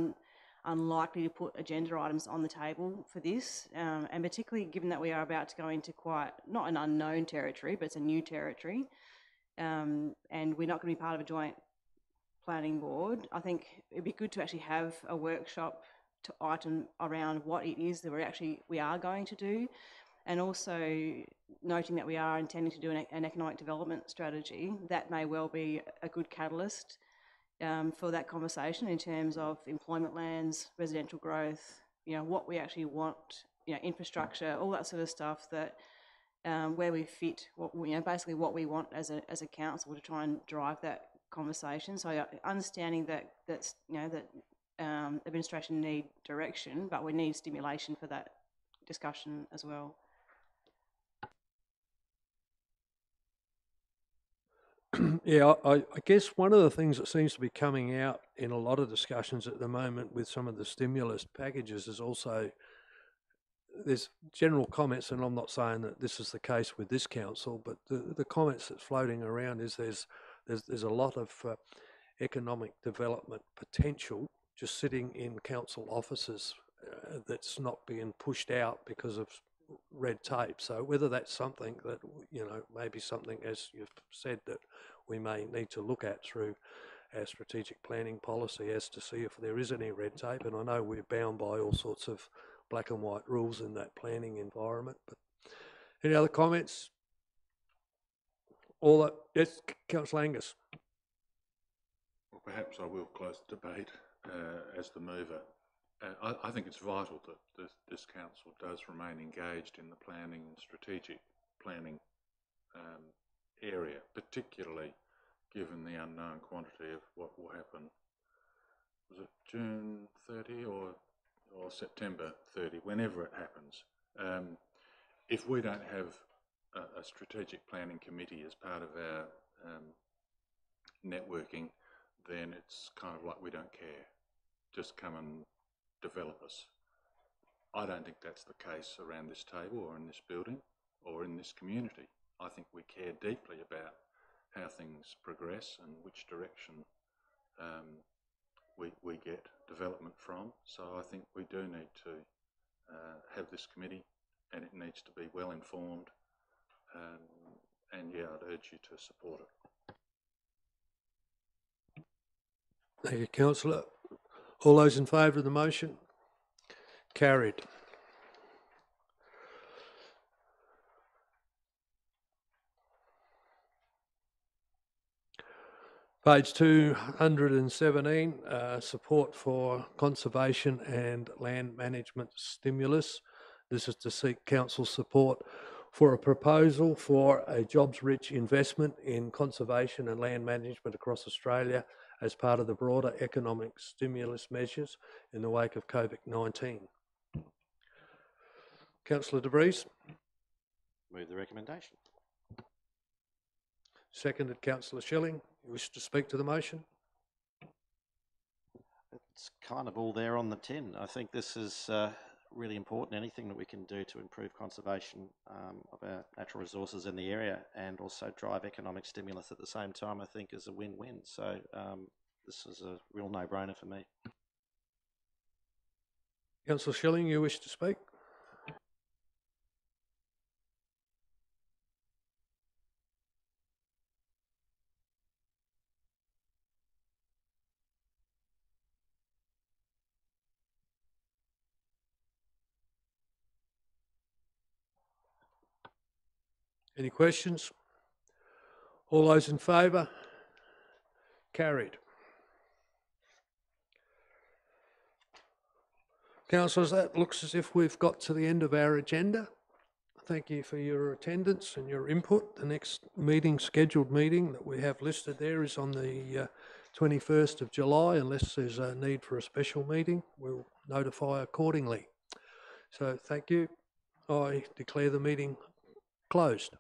unlikely to put agenda items on the table for this, and particularly given that we are about to go into quite not an unknown territory, but it's a new territory. And we're not going to be part of a joint planning board. I think it'd be good to actually have a workshop item around what it is that we are going to do, and also noting that we are intending to do an economic development strategy. That may well be a good catalyst for that conversation in terms of employment lands, residential growth, what we actually want, infrastructure, all that sort of stuff that. Where we fit, basically what we want as a council to try and drive that conversation. So understanding that administration need direction, but we need stimulation for that discussion as well. Yeah, I guess one of the things that seems to be coming out in a lot of discussions at the moment with some of the stimulus packages is also there's general comments, and I'm not saying that this is the case with this council, but the comments that's floating around is there's a lot of economic development potential just sitting in council offices that's not being pushed out because of red tape. So whether that's something that maybe something, as you've said, that we may need to look at through our strategic planning policy as to see if there is any red tape. And I know we're bound by all sorts of black and white rules in that planning environment. But any other comments? All that, yes, Councillor Angus. Well, perhaps I will close the debate as the mover. I think it's vital that this council does remain engaged in the planning and strategic planning area, particularly given the unknown quantity of what will happen. Was it June 30 or September 30, whenever it happens? If we don't have a strategic planning committee as part of our networking, then it's kind of like we don't care. Just come and develop us. I don't think that's the case around this table or in this building or in this community. I think we care deeply about how things progress and which direction we get development from. So I think we do need to have this committee, and it needs to be well informed. And yeah, I'd urge you to support it. Thank you, Councillor. All those in favour of the motion? Carried. Page 217, support for conservation and land management stimulus. This is to seek council support for a proposal for a jobs-rich investment in conservation and land management across Australia as part of the broader economic stimulus measures in the wake of COVID-19. Councillor De Vries. Move the recommendation. Seconded, Councillor Schilling. You wish to speak to the motion? It's kind of all there on the tin. I think this is really important. Anything that we can do to improve conservation of our natural resources in the area and also drive economic stimulus at the same time, I think is a win-win. So this is a real no-brainer for me. Councillor Schilling, you wish to speak? Any questions? All those in favour? Carried. Councillors, that looks as if we've got to the end of our agenda. Thank you for your attendance and your input. The next meeting, scheduled meeting that we have listed there is on the 21st of July. Unless there's a need for a special meeting, we'll notify accordingly. So thank you. I declare the meeting closed.